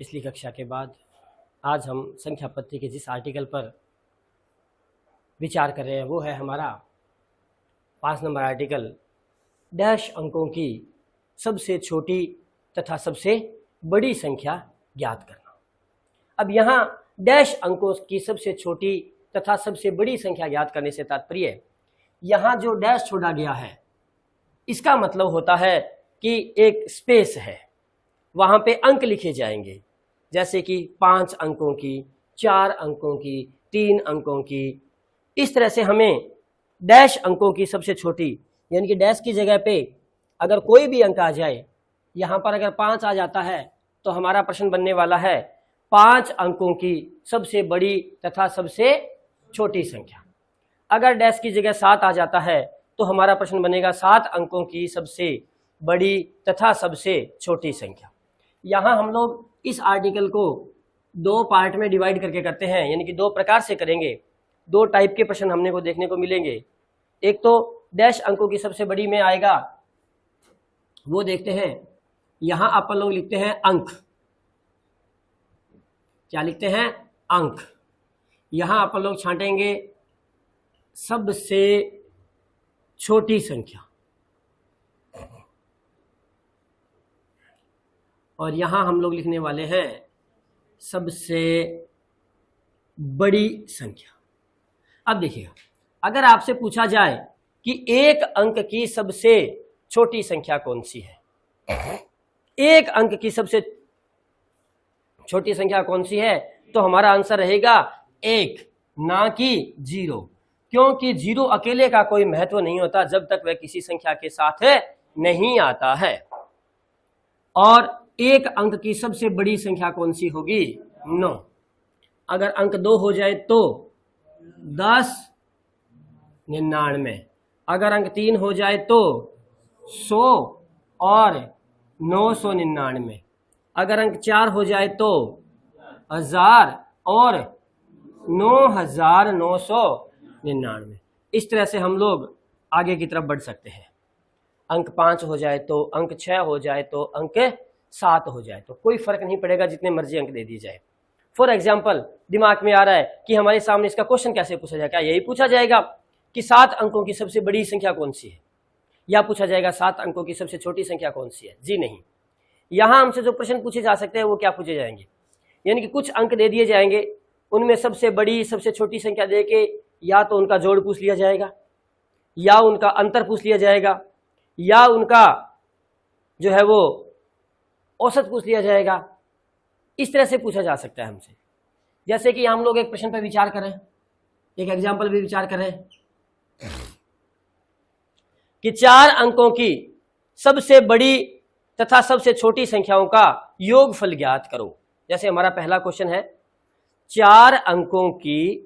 पिछली कक्षा के बाद आज हम संख्या पद्धति के जिस आर्टिकल पर विचार कर रहे हैं वो है हमारा 5 नंबर आर्टिकल, डैश अंकों की सबसे छोटी तथा सबसे बड़ी संख्या ज्ञात करना। अब यहाँ डैश अंकों की सबसे छोटी तथा सबसे बड़ी संख्या ज्ञात करने से तात्पर्य यहाँ जो डैश छोड़ा गया है इसका मतलब होता है कि एक स्पेस है, वहाँ पे अंक लिखे जाएंगे, जैसे कि 5 अंकों की, 4 अंकों की, 3 अंकों की। इस तरह से हमें डैश अंकों की सबसे छोटी यानी कि डैश की जगह पे अगर कोई भी अंक आ जाए, यहाँ पर अगर 5 आ जाता है तो हमारा प्रश्न बनने वाला है 5 अंकों की सबसे बड़ी तथा सबसे छोटी संख्या। अगर डैश की जगह 7 आ जाता है तो हमारा प्रश्न बनेगा 7 अंकों की सबसे बड़ी तथा सबसे छोटी संख्या। यहाँ हम लोग इस आर्टिकल को 2 पार्ट में डिवाइड करके करते हैं, यानी कि 2 प्रकार से करेंगे। 2 टाइप के प्रश्न हमने को देखने को मिलेंगे। एक तो डैश अंकों की सबसे बड़ी में आएगा, वो देखते हैं। यहाँ अपन लोग लिखते हैं अंक, क्या लिखते हैं? अंक। यहाँ अपन लोग छांटेंगे सबसे छोटी संख्या और यहाँ हम लोग लिखने वाले हैं सबसे बड़ी संख्या। अब देखिएगा, अगर आपसे पूछा जाए कि एक अंक की सबसे छोटी संख्या कौन सी है, एक अंक की सबसे छोटी संख्या कौन सी है, तो हमारा आंसर रहेगा 1, ना कि 0, क्योंकि 0 अकेले का कोई महत्व नहीं होता जब तक वह किसी संख्या के साथ नहीं आता है। और एक अंक की सबसे बड़ी संख्या कौन सी होगी? 9। अगर अंक 2 हो जाए तो 10 99, अगर अंक 3 हो जाए तो 100 और 999, अगर अंक 4 हो जाए तो 1000 और 9999। इस तरह से हम लोग आगे की तरफ बढ़ सकते हैं। अंक 5 हो जाए तो, अंक 6 हो जाए तो, अंक 7 हो जाए तो, कोई फर्क नहीं पड़ेगा, जितने मर्जी अंक दे दिए जाए। फॉर एग्जाम्पल, दिमाग में आ रहा है कि हमारे सामने इसका क्वेश्चन कैसे पूछा जाएगा। यही पूछा जाएगा कि 7 अंकों की सबसे बड़ी संख्या कौन सी है, या पूछा जाएगा 7 अंकों की सबसे छोटी संख्या कौन सी है? जी नहीं। यहाँ हमसे जो प्रश्न पूछे जा सकते हैं वो क्या पूछे जाएंगे, यानी कि कुछ अंक दे दिए जाएंगे, उनमें सबसे बड़ी सबसे छोटी संख्या दे के या तो उनका जोड़ पूछ लिया जाएगा, या उनका अंतर पूछ लिया जाएगा, या उनका जो है वो औसत पूछ लिया जाएगा। इस तरह से पूछा जा सकता है हमसे। जैसे कि हम लोग एक प्रश्न पर विचार करें, एक एग्जाम्पल भी विचार करें कि 4 अंकों की सबसे बड़ी तथा सबसे छोटी संख्याओं का योगफल ज्ञात करो। जैसे हमारा पहला क्वेश्चन है, 4 अंकों की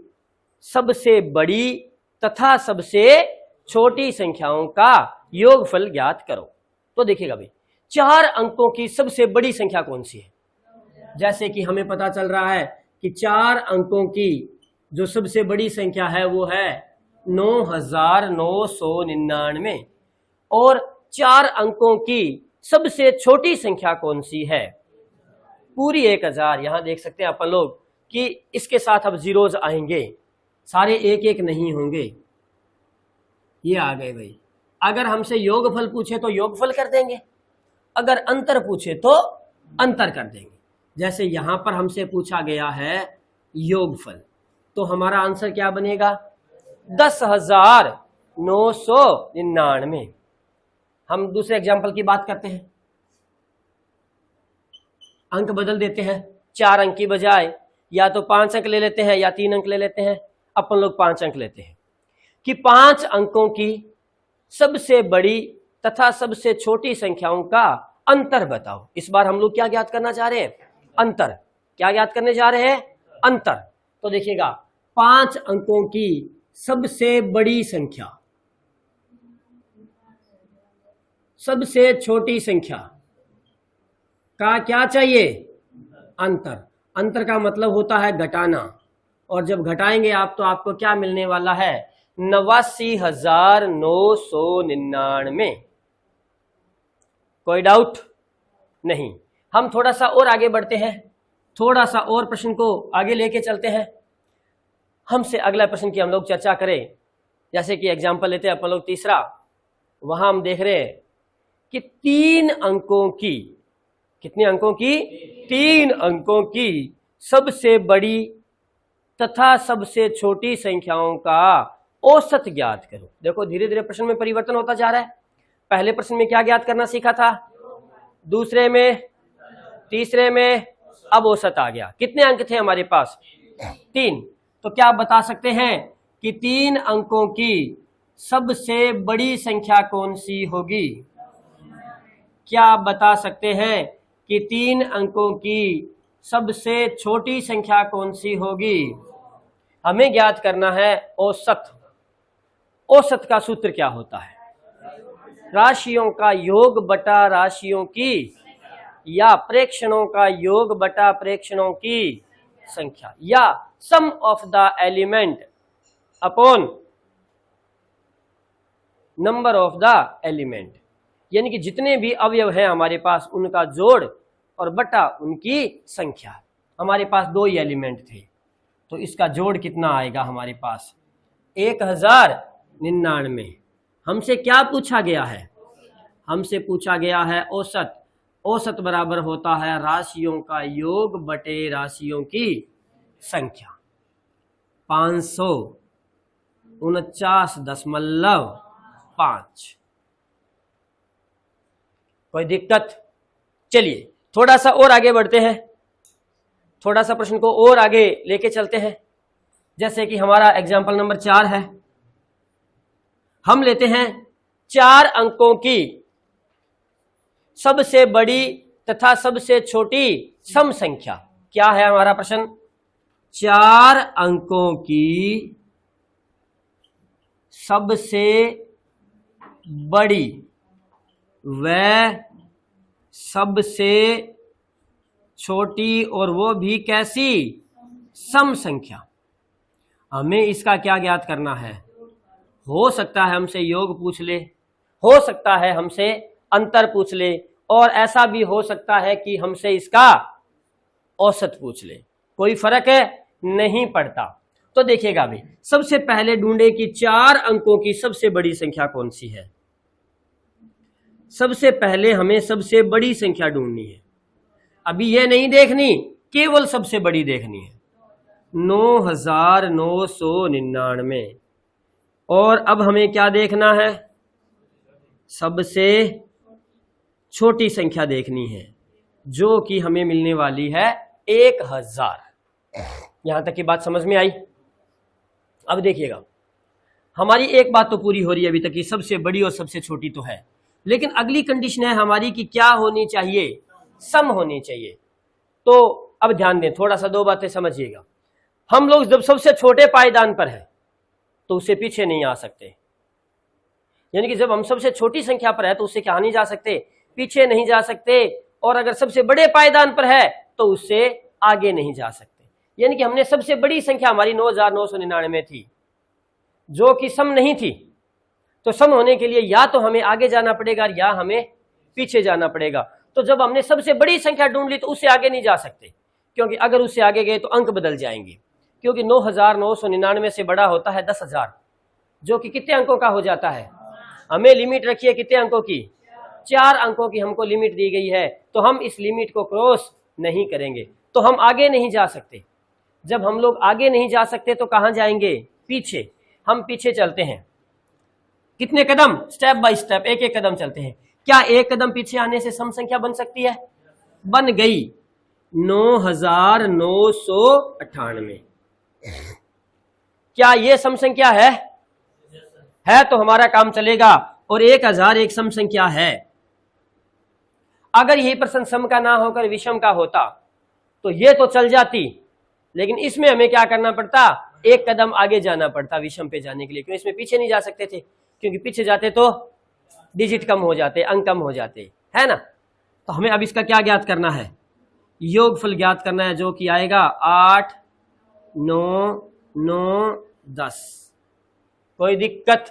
सबसे बड़ी तथा सबसे छोटी संख्याओं का योगफल ज्ञात करो। तो देखिएगा भाई, 4 अंकों की सबसे बड़ी संख्या कौन सी है? जैसे कि हमें पता चल रहा है कि 4 अंकों की जो सबसे बड़ी संख्या है वो है 9999, और 4 अंकों की सबसे छोटी संख्या कौन सी है? पूरी 1000। यहां देख सकते हैं अपन लोग कि इसके साथ अब जीरोज आएंगे, सारे एक एक नहीं होंगे। ये आ गए भाई। अगर हमसे योगफल पूछे तो योगफल कर देंगे, अगर अंतर पूछे तो अंतर कर देंगे। जैसे यहां पर हमसे पूछा गया है योगफल, तो हमारा आंसर क्या बनेगा? 10,999। हम दूसरे एग्जाम्पल की बात करते हैं, अंक बदल देते हैं। 4 अंक की बजाय या तो 5 अंक ले लेते हैं या 3 अंक ले लेते हैं। अपन लोग 5 अंक लेते हैं कि 5 अंकों की सबसे बड़ी तथा सबसे छोटी संख्याओं का अंतर बताओ। इस बार हम लोग क्या ज्ञात करना चाह रहे हैं? अंतर। क्या ज्ञात करने जा रहे हैं? अंतर। तो देखिएगा, 5 अंकों की सबसे बड़ी संख्या, सबसे छोटी संख्या का क्या चाहिए? अंतर। अंतर का मतलब होता है घटाना, और जब घटाएंगे आप तो आपको क्या मिलने वाला है? 89,999। कोई डाउट नहीं। हम थोड़ा सा और आगे बढ़ते हैं, थोड़ा सा और प्रश्न को आगे लेके चलते हैं। हमसे अगला प्रश्न की हम लोग चर्चा करें। जैसे कि एग्जाम्पल लेते हैं अपन लोग तीसरा, वहां हम देख रहे हैं कि 3 अंकों की, कितने अंकों की, 3 अंकों की सबसे बड़ी तथा सबसे छोटी संख्याओं का औसत ज्ञात करो। देखो धीरे धीरे प्रश्न में परिवर्तन होता जा रहा है। पहले प्रश्न में क्या ज्ञात करना सीखा था, दूसरे में, तीसरे में, अब औसत आ गया। कितने अंक थे हमारे पास, 3। तो क्या आप बता सकते हैं कि 3 अंकों की सबसे बड़ी संख्या कौन सी होगी? क्या आप बता सकते हैं कि 3 अंकों की सबसे छोटी संख्या कौन सी होगी? हमें ज्ञात करना है औसत। औसत का सूत्र क्या होता है? राशियों का योग बटा राशियों की, या प्रेक्षणों का योग बटा प्रेक्षणों की संख्या, या sum of the element upon number of the element. यानी कि जितने भी अवयव हैं हमारे पास उनका जोड़ और बटा उनकी संख्या। हमारे पास 2 ही एलिमेंट थे, तो इसका जोड़ कितना आएगा हमारे पास? 1099। हमसे क्या पूछा गया है? हमसे पूछा गया है औसत। औसत बराबर होता है राशियों का योग बटे राशियों की संख्या। 549.5। कोई दिक्कत? चलिए थोड़ा सा और आगे बढ़ते हैं, थोड़ा सा प्रश्न को और आगे लेके चलते हैं। जैसे कि हमारा एग्जाम्पल नंबर 4 है। हम लेते हैं 4 अंकों की सबसे बड़ी तथा सबसे छोटी सम संख्या। क्या है हमारा प्रश्न? 4 अंकों की सबसे बड़ी व सबसे छोटी, और वो भी कैसी? सम संख्या। हमें इसका क्या ज्ञात करना है? हो सकता है हमसे योग पूछ ले, हो सकता है हमसे अंतर पूछ ले, और ऐसा भी हो सकता है कि हमसे इसका औसत पूछ ले। कोई फर्क है नहीं पड़ता। तो देखिएगा भाई, सबसे पहले ढूंढे कि 4 अंकों की सबसे बड़ी संख्या कौन सी है। सबसे पहले हमें सबसे बड़ी संख्या ढूंढनी है। अभी ये नहीं देखनी, केवल सबसे बड़ी देखनी है, 9999। और अब हमें क्या देखना है? सबसे छोटी संख्या देखनी है, जो कि हमें मिलने वाली है 1000। यहां तक की बात समझ में आई? अब देखिएगा, हमारी एक बात तो पूरी हो रही है अभी तक कि सबसे बड़ी और सबसे छोटी तो है, लेकिन अगली कंडीशन है हमारी कि क्या होनी चाहिए? सम होनी चाहिए। तो अब ध्यान दें, थोड़ा सा 2 बातें समझिएगा। हम लोग जब सबसे छोटे पायदान पर है तो उससे पीछे नहीं आ सकते। यानी कि जब हम सबसे छोटी संख्या पर है तो उससे क्या नहीं जा सकते? पीछे नहीं जा सकते। और अगर सबसे बड़े पायदान पर है तो उससे आगे नहीं जा सकते। यानी कि हमने सबसे बड़ी संख्या हमारी 9999 थी, जो कि सम नहीं थी। तो सम होने के लिए या तो हमें आगे जाना पड़ेगा या हमें पीछे जाना पड़ेगा। तो जब हमने सबसे बड़ी संख्या ढूंढ ली तो उससे आगे नहीं जा सकते, क्योंकि अगर उससे आगे गए तो अंक बदल जाएंगे। क्योंकि 9999 से बड़ा होता है 10,000, जो कि कितने अंकों का हो जाता है? हमें लिमिट रखी है कितने अंकों की? 4 अंकों की हमको लिमिट दी गई है। तो हम इस लिमिट को क्रॉस नहीं करेंगे, तो हम आगे नहीं जा सकते। जब हम लोग आगे नहीं जा सकते तो कहां जाएंगे? पीछे। हम पीछे चलते हैं। कितने कदम? स्टेप बाय स्टेप, एक एक कदम चलते हैं। क्या एक कदम पीछे आने से सम संख्या बन सकती है? बन गई, 9998। क्या ये सम संख्या है? तो हमारा काम चलेगा। और 1000 एक सम संख्या है। अगर यही प्रश्न सम का ना होकर विषम का होता तो ये तो चल जाती, लेकिन इसमें हमें क्या करना पड़ता? एक कदम आगे जाना पड़ता विषम पे जाने के लिए। क्यों? इसमें पीछे नहीं जा सकते थे, क्योंकि पीछे जाते तो डिजिट कम हो जाते, अंक कम हो जाते, है ना। तो हमें अब इसका क्या ज्ञात करना है? योगफल ज्ञात करना है, जो कि आएगा 8 9 9 10। कोई दिक्कत?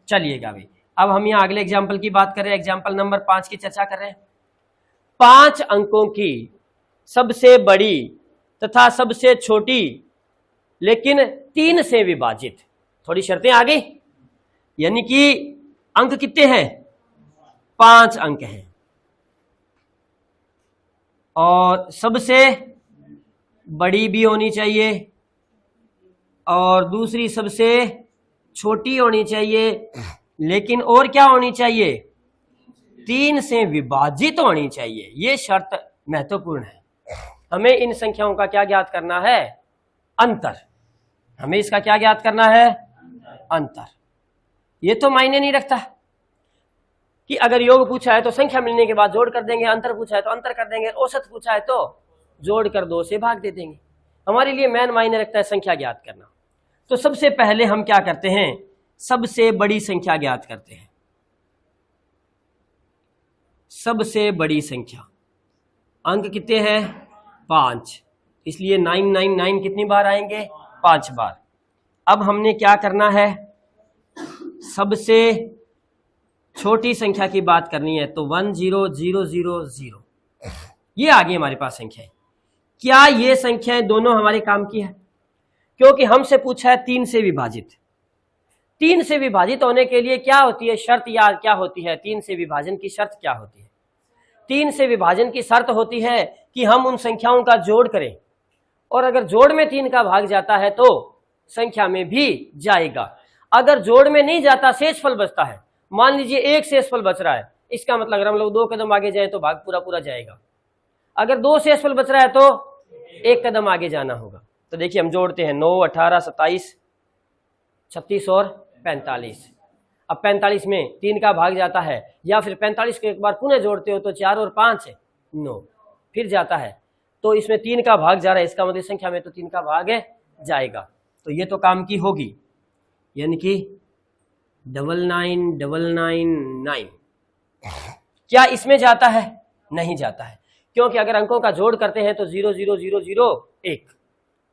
चलिएगा भाई, अब हम यहाँ अगले एग्जाम्पल की बात कर रहे हैं। एग्जाम्पल नंबर 5 की चर्चा कर रहे हैं। 5 अंकों की सबसे बड़ी तथा सबसे छोटी लेकिन 3 से विभाजित। थोड़ी शर्तें आ गई, यानी कि अंक कितने हैं? 5 अंक हैं। और सबसे बड़ी भी होनी चाहिए और दूसरी सबसे छोटी होनी चाहिए, लेकिन और क्या होनी चाहिए? 3 से विभाजित होनी चाहिए। ये शर्त महत्वपूर्ण है। हमें इन संख्याओं का क्या ज्ञात करना है? अंतर। हमें इसका क्या ज्ञात करना है? अंतर। ये तो मायने नहीं रखता कि अगर योग पूछा है तो संख्या मिलने के बाद जोड़ कर देंगे, अंतर पूछा है तो अंतर कर देंगे, औसत पूछा है तो जोड़ कर 2 से भाग दे देंगे। हमारे लिए मेन मायने रखता है संख्या ज्ञात करना। तो सबसे पहले हम क्या करते हैं? सबसे बड़ी संख्या ज्ञात करते हैं। सबसे बड़ी संख्या, अंक कितने हैं? 5, इसलिए 999 कितनी बार आएंगे? 5 बार। अब हमने क्या करना है? सबसे छोटी संख्या की बात करनी है, तो 10000 ये आगे हमारे पास संख्या है। क्या ये संख्याएं दोनों हमारे काम की है? क्योंकि हमसे पूछा है 3 से विभाजित। 3 से विभाजित होने के लिए क्या होती है शर्त, या क्या होती है 3 से विभाजन की शर्त? क्या होती है? 3 से विभाजन की शर्त होती है कि हम उन संख्याओं का जोड़ करें, और अगर जोड़ में 3 का भाग जाता है तो संख्या में भी जाएगा। अगर जोड़ में नहीं जाता, शेषफल बचता है, मान लीजिए 1 शेषफल बच रहा है, इसका मतलब अगर हम लोग 2 कदम आगे जाए तो भाग पूरा पूरा जाएगा। अगर 2 शेषफल बच रहा है तो 1 कदम आगे जाना होगा। तो देखिए हम जोड़ते हैं 9, 18, 27, 36 और 45। अब 45 में 3 का भाग जाता है, या फिर 45 को एक बार पुनः जोड़ते हो तो 4 और 5 9 फिर जाता है, तो इसमें 3 का भाग जा रहा है, इसका मतलब संख्या में तो 3 का भाग जाएगा। तो ये तो काम की होगी, यानी कि 99999। क्या इसमें जाता है? नहीं जाता है, क्योंकि अगर अंकों का जोड़ करते हैं तो 00001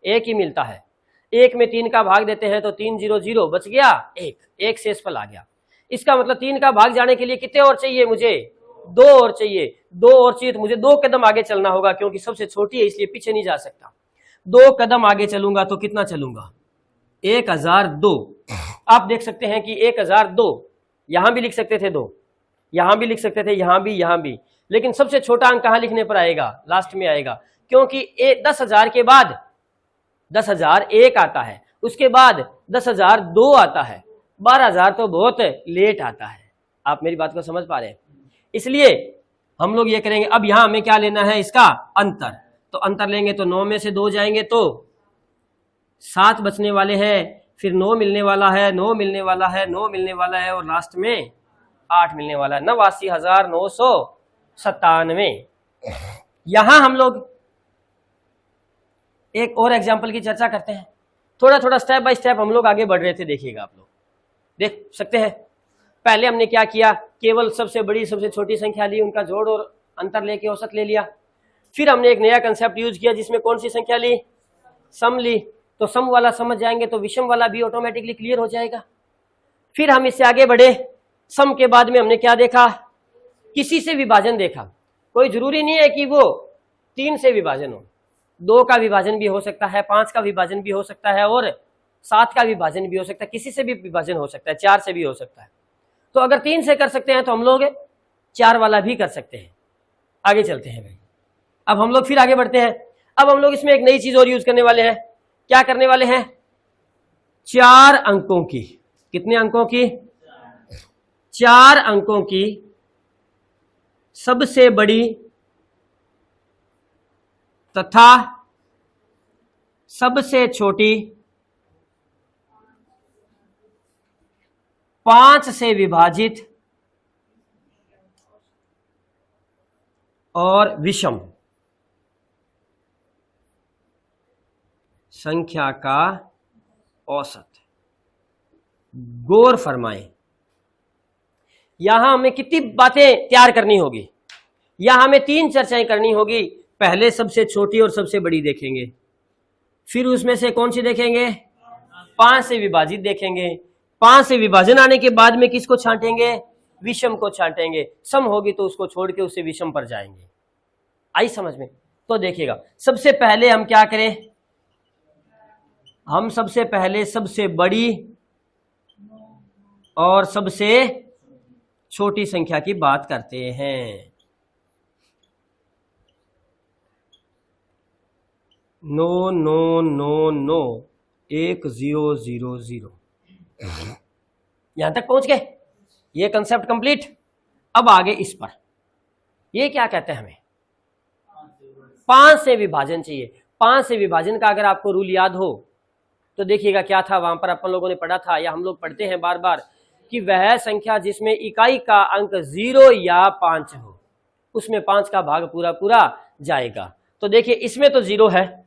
एक ही मिलता है। 1 में 3 का भाग देते हैं तो 300 बच गया, 1 शेषफल आ गया। इसका मतलब 3 का भाग जाने के लिए कितने और चाहिए? मुझे 2 और चाहिए। 2 और चाहिए तो मुझे 2 कदम आगे चलना होगा, क्योंकि सबसे छोटी है इसलिए पीछे नहीं जा सकता। 2 कदम आगे चलूंगा तो कितना चलूंगा? 1002। आप देख सकते हैं कि 1002, यहां भी लिख सकते थे 2, यहां भी लिख सकते थे, यहां भी, लेकिन सबसे छोटा अंक कहां लिखने पर आएगा? लास्ट में आएगा, क्योंकि 10,000 के बाद 10,001 आता है, उसके बाद 10,002 आता है, 12,000 तो बहुत लेट आता है। आप मेरी बात को समझ पा रहे हैं? इसलिए हम लोग ये करेंगे। अब यहां हमें क्या लेना है? इसका अंतर। तो अंतर लेंगे तो 9 में से 2 जाएंगे तो 7 बचने वाले हैं, फिर 9 मिलने वाला है, 9 मिलने वाला है, 9 मिलने वाला है, और लास्ट में 8 मिलने वाला है। 89,997। यहां हम लोग एक और एग्जाम्पल की चर्चा करते हैं। थोड़ा थोड़ा स्टेप बाय स्टेप हम लोग आगे बढ़ रहे थे, देखिएगा आप लोग देख सकते हैं। पहले हमने क्या किया? केवल सबसे बड़ी सबसे छोटी संख्या ली, उनका जोड़ और अंतर लेके औसत ले लिया। फिर हमने एक नया कंसेप्ट यूज किया, जिसमें कौन सी संख्या ली? सम ली। तो सम वाला समझ जाएंगे तो विषम वाला भी ऑटोमेटिकली क्लियर हो जाएगा। फिर हम इससे आगे बढ़े। सम के बाद में हमने क्या देखा? किसी से विभाजन देखा। कोई जरूरी नहीं है कि वो 3 से विभाजन हो, 2 का विभाजन भी हो सकता है, 5 का विभाजन भी हो सकता है, और 7 का विभाजन भी हो सकता है, किसी से भी विभाजन हो सकता है, 4 से भी हो सकता है। तो अगर 3 से कर सकते हैं तो हम लोग 4 वाला भी कर सकते हैं। आगे चलते हैं भाई। अब हम लोग फिर आगे बढ़ते हैं। अब हम लोग इसमें एक नई चीज और यूज करने वाले हैं। क्या करने वाले हैं? 4 अंकों की, कितने अंकों की? 4 अंकों की सबसे बड़ी तथा सबसे छोटी 5 से विभाजित और विषम संख्या का औसत। गौर फरमाएं, यहां हमें कितनी बातें तैयार करनी होगी? यहां हमें 3 चर्चाएं करनी होगी। पहले सबसे छोटी और सबसे बड़ी देखेंगे, फिर उसमें से कौन सी देखेंगे? 5 से विभाजित देखेंगे। 5 से विभाजन आने के बाद में किसको छांटेंगे? विषम को छांटेंगे। सम होगी तो उसको छोड़ के उससे विषम पर जाएंगे। आई समझ में? तो देखिएगा सबसे पहले हम क्या करें, हम सबसे पहले सबसे बड़ी और सबसे छोटी संख्या की बात करते हैं। 9999100 यहां तक पहुंच गए, ये कंसेप्ट कंप्लीट। अब आगे इस पर, ये क्या कहते हैं, हमें 5 से विभाजन चाहिए। 5 से विभाजन का अगर आपको रूल याद हो तो देखिएगा क्या था, वहां पर अपन लोगों ने पढ़ा था या हम लोग पढ़ते हैं बार बार कि वह संख्या जिसमें इकाई का अंक 0 या 5 हो उसमें 5 का भाग पूरा पूरा जाएगा। तो देखिए इसमें तो 0 है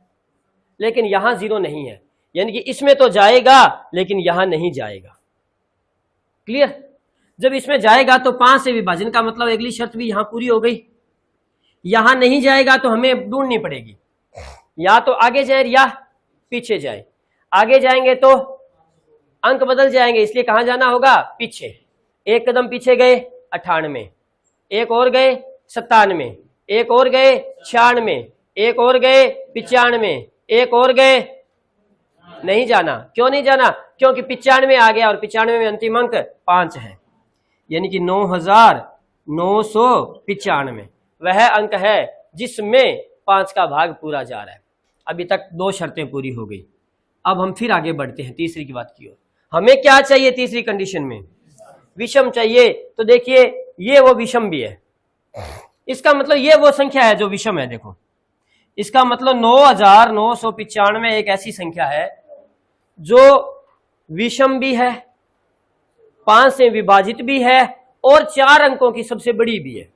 लेकिन यहां 0 नहीं है, यानी कि इसमें तो जाएगा लेकिन यहां नहीं जाएगा। क्लियर? जब इसमें जाएगा तो 5 से विभाजन का मतलब अगली शर्त भी यहां पूरी हो गई। यहां नहीं जाएगा तो हमें ढूंढनी पड़ेगी, या तो आगे जाए या पीछे जाए। आगे जाएंगे तो अंक बदल जाएंगे, इसलिए कहां जाना होगा, पीछे। एक कदम पीछे गए 98, एक और गए 97, एक और गए 96, एक और गए 95, एक और गए, नहीं जाना। क्यों नहीं जाना? क्योंकि 95 आ गया और 95 में अंतिम अंक 5 है, यानी कि 9995 वह अंक है जिसमें 5 का भाग पूरा जा रहा है। अभी तक 2 शर्तें पूरी हो गई। अब हम फिर आगे बढ़ते हैं तीसरी की बात की ओर। हमें क्या चाहिए तीसरी कंडीशन में? विषम चाहिए। तो देखिए ये वो विषम भी है, इसका मतलब ये वो संख्या है जो विषम है। देखो इसका मतलब 9995 एक ऐसी संख्या है जो विषम भी है, 5 से विभाजित भी है और 4 अंकों की सबसे बड़ी भी है।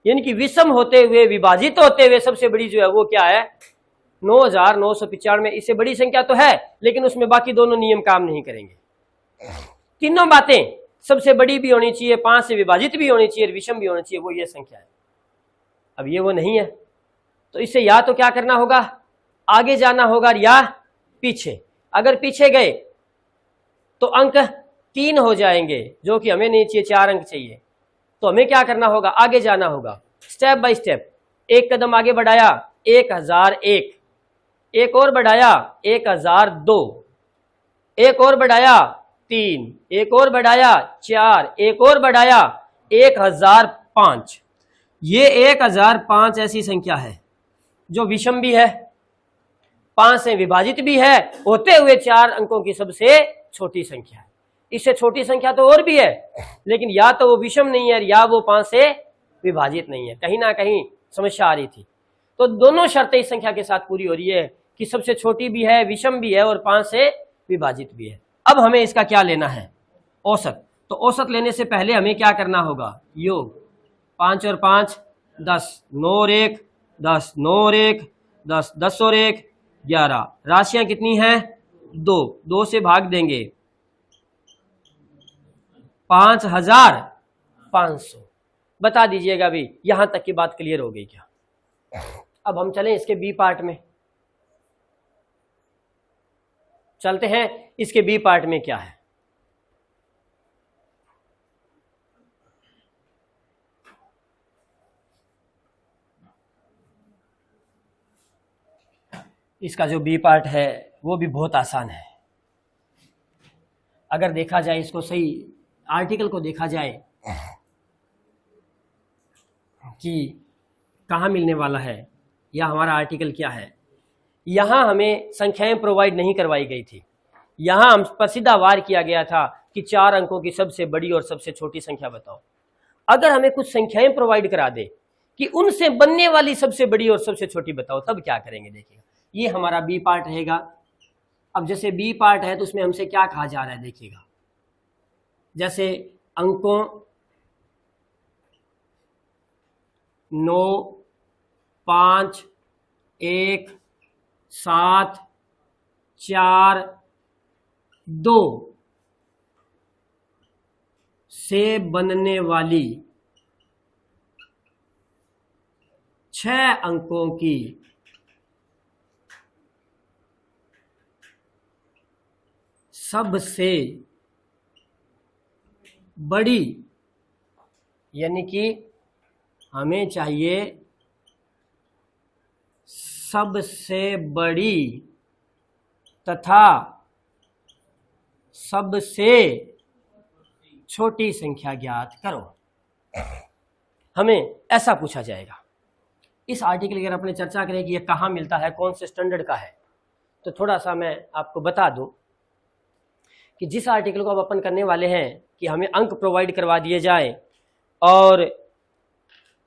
यानी कि विषम होते हुए, विभाजित होते हुए सबसे बड़ी जो है वो क्या है, 9995। इससे बड़ी संख्या तो है लेकिन उसमें बाकी दोनों नियम काम नहीं करेंगे। तीनों बातें, सबसे बड़ी भी होनी चाहिए, 5 से विभाजित भी होनी चाहिए, विषम भी होनी चाहिए, वो ये संख्या है। अब ये वो नहीं है तो इससे या तो क्या करना होगा, आगे जाना होगा या पीछे। अगर पीछे गए तो अंक 3 हो जाएंगे जो कि हमें नहीं चाहिए, 4 अंक चाहिए। तो हमें क्या करना होगा, आगे जाना होगा स्टेप बाय स्टेप। एक कदम आगे बढ़ाया 1001, एक और बढ़ाया 1002, एक और बढ़ाया 3, एक और बढ़ाया 4, एक और बढ़ाया 1005। ये 1005 ऐसी संख्या है जो विषम भी है, 5 से विभाजित भी है, होते हुए 4 अंकों की सबसे छोटी संख्या है। इससे छोटी संख्या तो और भी है लेकिन या तो वो विषम नहीं है या वो 5 से विभाजित नहीं है। कहीं ना कहीं समस्या आ रही थी। तो दोनों शर्तें इस संख्या के साथ पूरी हो रही है कि सबसे छोटी भी है, विषम भी है और 5 से विभाजित भी है। अब हमें इसका क्या लेना है, औसत। तो औसत लेने से पहले हमें क्या करना होगा, योग। 5 और 5 10, 9 और 1 10, 9 और 1 10, 10 और 1 11। राशियां कितनी हैं, 2 से भाग देंगे 5500। बता दीजिएगा भी यहां तक की बात क्लियर हो गई क्या? अब हम चलें इसके बी पार्ट में, चलते हैं इसके बी पार्ट में क्या है। इसका जो बी पार्ट है वो भी बहुत आसान है। अगर देखा जाए इसको, सही आर्टिकल को देखा जाए कि कहाँ मिलने वाला है या हमारा आर्टिकल क्या है, यहाँ हमें संख्याएं प्रोवाइड नहीं करवाई गई थी। यहाँ हम पर सीधा वार किया गया था कि 4 अंकों की सबसे बड़ी और सबसे छोटी संख्या बताओ। अगर हमें कुछ संख्याएं प्रोवाइड करा दे कि उनसे बनने वाली सबसे बड़ी और सबसे छोटी बताओ, तब क्या करेंगे। देखिएगा ये हमारा बी पार्ट रहेगा। अब जैसे बी पार्ट है तो उसमें हमसे क्या कहा जा रहा है, देखिएगा जैसे अंकों 9, 5, 1, 7, 4, 2 से बनने वाली 6 अंकों की सबसे बड़ी, यानी कि हमें चाहिए सबसे बड़ी तथा सबसे छोटी संख्या ज्ञात करो। हमें ऐसा पूछा जाएगा। इस आर्टिकल की अगर अपने चर्चा करें कि यह कहाँ मिलता है, कौन से स्टैंडर्ड का है, तो थोड़ा सा मैं आपको बता दूं कि जिस आर्टिकल को अब अपन करने वाले हैं कि हमें अंक प्रोवाइड करवा दिए जाए और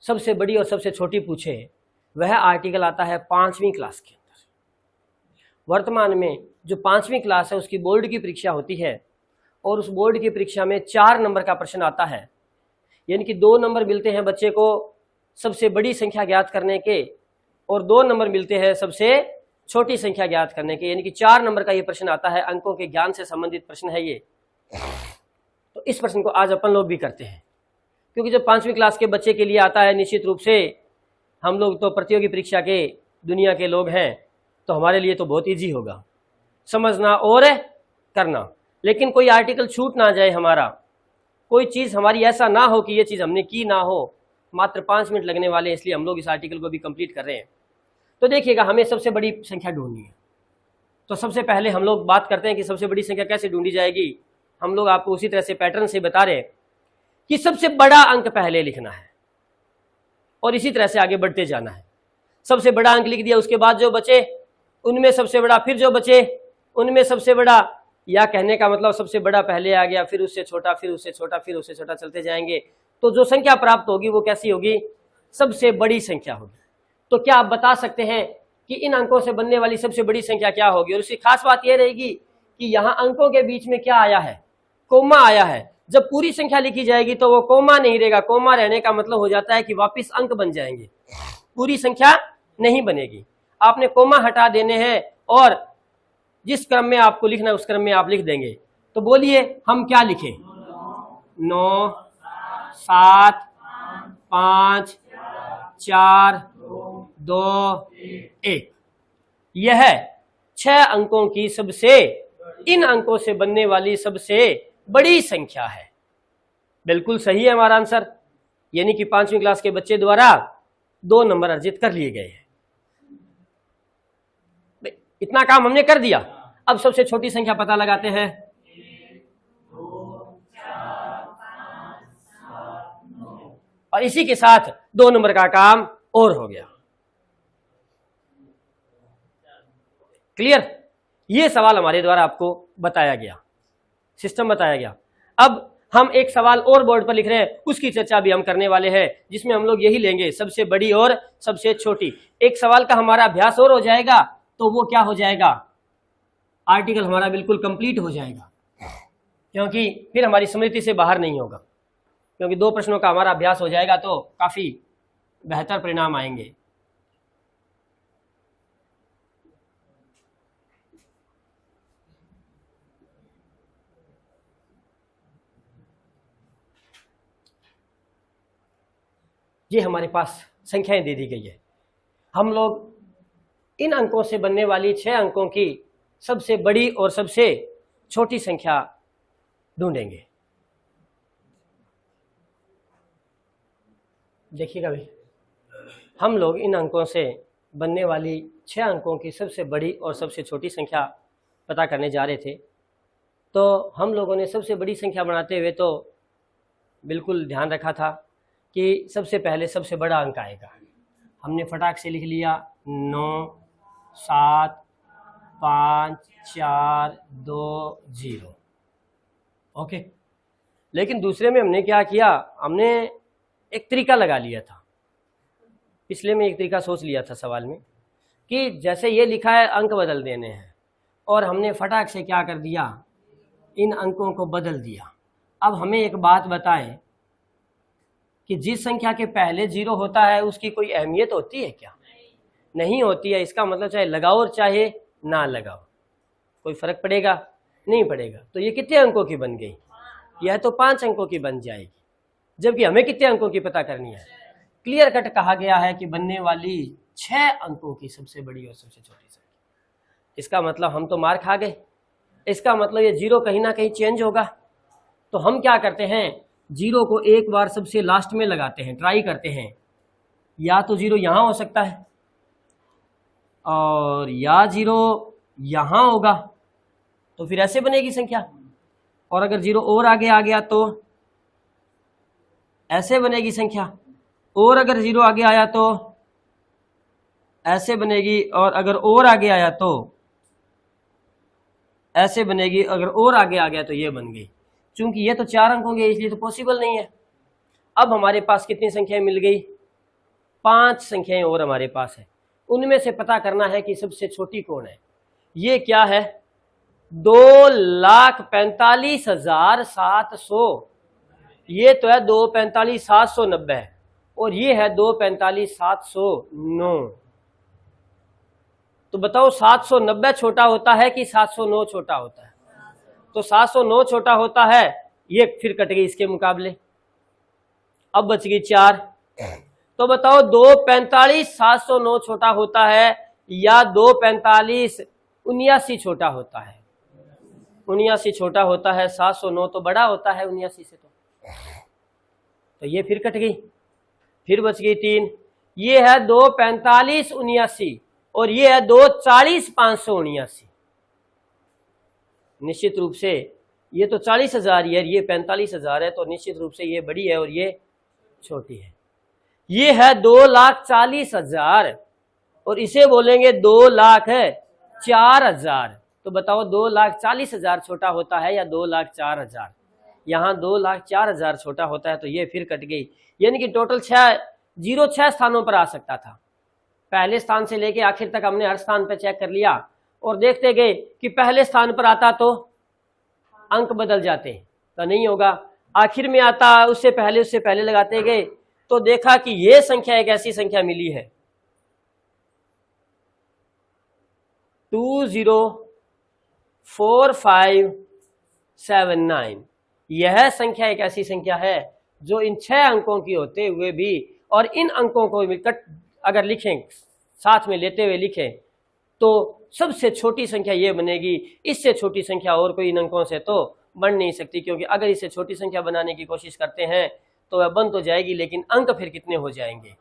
सबसे बड़ी और सबसे छोटी पूछे, वह आर्टिकल आता है 5वीं क्लास के अंदर। वर्तमान में जो 5वीं क्लास है उसकी बोर्ड की परीक्षा होती है और उस बोर्ड की परीक्षा में 4 नंबर का प्रश्न आता है, यानी कि 2 नंबर मिलते हैं बच्चे को सबसे बड़ी संख्या ज्ञात करने के और 2 नंबर मिलते हैं सबसे छोटी संख्या ज्ञात करने के, यानी कि 4 नंबर का ये प्रश्न आता है। अंकों के ज्ञान से संबंधित प्रश्न है ये। तो इस प्रश्न को आज अपन लोग भी करते हैं, क्योंकि जब 5वीं क्लास के बच्चे के लिए आता है, निश्चित रूप से हम लोग तो प्रतियोगी परीक्षा के दुनिया के लोग हैं, तो हमारे लिए तो बहुत ईजी होगा समझना और करना। लेकिन कोई आर्टिकल छूट ना जाए हमारा, कोई चीज़ हमारी ऐसा ना हो कि ये चीज़ हमने की ना हो। मात्र 5 मिनट लगने वाले हैं, इसलिए हम लोग इस आर्टिकल को भी कंप्लीट कर रहे हैं। तो देखिएगा, हमें सबसे बड़ी संख्या ढूंढनी है। तो सबसे पहले हम लोग बात करते हैं कि सबसे बड़ी संख्या कैसे ढूंढी जाएगी। हम लोग आपको उसी तरह से पैटर्न से बता रहे हैं कि सबसे बड़ा अंक पहले लिखना है और इसी तरह से आगे बढ़ते जाना है। सबसे बड़ा अंक लिख दिया, उसके बाद जो बचे उनमें सबसे बड़ा, फिर जो बचे उनमें सबसे बड़ा, या कहने का मतलब सबसे बड़ा पहले आ गया, फिर उससे छोटा, फिर उससे छोटा, फिर उससे छोटा, चलते जाएंगे। तो जो संख्या प्राप्त होगी वो कैसी होगी? सबसे बड़ी संख्या होगी। तो क्या आप बता सकते हैं कि इन अंकों से बनने वाली सबसे बड़ी संख्या क्या होगी? और उसकी खास बात यह रहेगी कि यहाँ अंकों के बीच में क्या आया है? कोमा आया है। जब पूरी संख्या लिखी जाएगी तो वो कोमा नहीं रहेगा। कोमा रहने का मतलब हो जाता है कि वापिस अंक बन जाएंगे, पूरी संख्या नहीं बनेगी। आपने कोमा हटा देने हैं और जिस क्रम में आपको लिखना है उस क्रम में आप लिख देंगे। तो बोलिए हम क्या लिखें? 9, 7, 5, 4, 2, 1। यह 6 अंकों की सबसे, इन अंकों से बनने वाली सबसे बड़ी संख्या है। बिल्कुल सही है हमारा आंसर, यानी कि 5वीं क्लास के बच्चे द्वारा 2 नंबर अर्जित कर लिए गए हैं। इतना काम हमने कर दिया। अब सबसे छोटी संख्या पता लगाते हैं। 9 और इसी के साथ 2 नंबर का काम और हो गया। क्लियर? ये सवाल हमारे द्वारा आपको बताया गया, सिस्टम बताया गया। अब हम एक सवाल और बोर्ड पर लिख रहे हैं, उसकी चर्चा भी हम करने वाले हैं, जिसमें हम लोग यही लेंगे, सबसे बड़ी और सबसे छोटी। एक सवाल का हमारा अभ्यास और हो जाएगा, तो वो क्या हो जाएगा? आर्टिकल हमारा बिल्कुल कंप्लीट हो जाएगा, क्योंकि फिर हमारी स्मृति से बाहर नहीं होगा। क्योंकि 2 प्रश्नों का हमारा अभ्यास हो जाएगा तो काफी बेहतर परिणाम आएंगे। ये हमारे पास संख्याएं दे दी गई है। हम लोग इन अंकों से बनने वाली 6 अंकों की सबसे बड़ी और सबसे छोटी संख्या ढूंढेंगे। देखिएगा भाई, हम लोग इन अंकों से बनने वाली 6 अंकों की सबसे बड़ी और सबसे छोटी संख्या पता करने जा रहे थे। तो हम लोगों ने सबसे बड़ी संख्या बनाते हुए तो बिल्कुल ध्यान रखा था कि सबसे पहले सबसे बड़ा अंक आएगा। हमने फटाक से लिख लिया 9, 7, 5, 4, 2, 0। ओके। लेकिन दूसरे में हमने क्या किया? हमने एक तरीका लगा लिया था। पिछले में एक तरीका सोच लिया था सवाल में कि जैसे ये लिखा है अंक बदल देने हैं, और हमने फटाक से क्या कर दिया? इन अंकों को बदल दिया। अब हमें एक बात बताएं कि जिस संख्या के पहले 0 होता है उसकी कोई अहमियत होती है क्या? नहीं होती है। इसका मतलब चाहे लगाओ और चाहे ना लगाओ, कोई फर्क पड़ेगा? नहीं पड़ेगा। तो ये कितने अंकों की बन गई? यह तो 5 अंकों की बन जाएगी, जबकि हमें कितने अंकों की पता करनी है? क्लियर कट कहा गया है कि बनने वाली 6 अंकों की सबसे बड़ी और सबसे छोटी संख्या। इसका मतलब हम तो मार खा गए। इसका मतलब ये 0 कहीं ना कहीं चेंज होगा। तो हम क्या करते हैं? 0 को एक बार सबसे लास्ट में लगाते हैं, ट्राई करते हैं। या तो 0 यहाँ हो सकता है, और या 0 यहाँ होगा तो फिर ऐसे बनेगी संख्या, और अगर 0 और आगे आ गया तो ऐसे बनेगी संख्या, और अगर 0 आगे आया तो ऐसे बनेगी, और अगर और आगे आया तो ऐसे बनेगी, अगर और आगे आ गया तो ये बन गई। चूंकि ये तो 4 अंक होंगे इसलिए तो पॉसिबल नहीं है। अब हमारे पास कितनी संख्याएं मिल गई? 5 संख्याएं और हमारे पास है। उनमें से पता करना है कि सबसे छोटी कौन है। ये क्या है? 2,45,700। ये तो है 2,45,790 और ये है 2,45,709। तो बताओ 790 छोटा होता है कि 709 छोटा होता है? तो 709 छोटा होता है, ये फिर कट गई इसके मुकाबले। अब बच गई 4। तो बताओ 2,45,709 छोटा होता है या 2,45,79 छोटा होता है? 79 छोटा होता है, 709 तो बड़ा होता है 79 से। तो ये फिर कट गई, फिर बच गई 3। ये है 2,45,79 और ये है 2,40,579। निश्चित रूप से ये तो 40,000 है, ये 45,000 है, तो निश्चित रूप से ये बड़ी है और ये छोटी है। ये है 2,40,000 और इसे बोलेंगे 2,04,000। तो बताओ 2,40,000 छोटा होता है या 2,04,000? यहाँ 2,04,000 छोटा होता है, तो ये फिर कट गई। यानी कि टोटल 6 स्थानों पर आ सकता था। पहले स्थान से लेके आखिर तक हमने हर स्थान पर चेक कर लिया और देखते गए कि पहले स्थान पर आता तो अंक बदल जाते, तो नहीं होगा। आखिर में आता उससे पहले लगाते गए तो देखा कि ये संख्या एक ऐसी संख्या मिली है 204579। यह संख्या एक ऐसी संख्या है जो इन 6 अंकों की होते हुए भी, और इन अंकों को अगर लिखें साथ में लेते हुए लिखें तो सबसे छोटी संख्या ये बनेगी। इससे छोटी संख्या और कोई इन अंकों से तो बन नहीं सकती, क्योंकि अगर इसे छोटी संख्या बनाने की कोशिश करते हैं तो वह बन तो जाएगी, लेकिन अंक फिर कितने हो जाएंगे?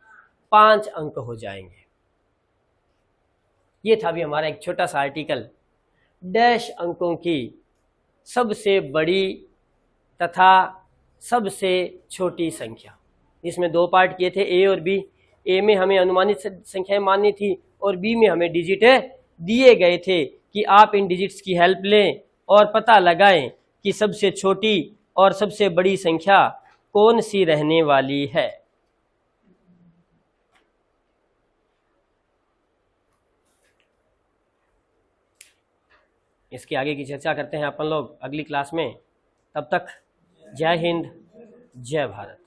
5 अंक हो जाएंगे। ये था भी हमारा एक छोटा सा आर्टिकल, डैश अंकों की सबसे बड़ी तथा सबसे छोटी संख्या। इसमें 2 पार्ट किए थे, ए और बी। ए में हमें अनुमानित संख्याएं माननी थी और बी में हमें डिजिट दिए गए थे कि आप इन डिजिट्स की हेल्प लें और पता लगाएं कि सबसे छोटी और सबसे बड़ी संख्या कौन सी रहने वाली है। इसके आगे की चर्चा करते हैं अपन लोग अगली क्लास में। तब तक जय हिंद, जय भारत।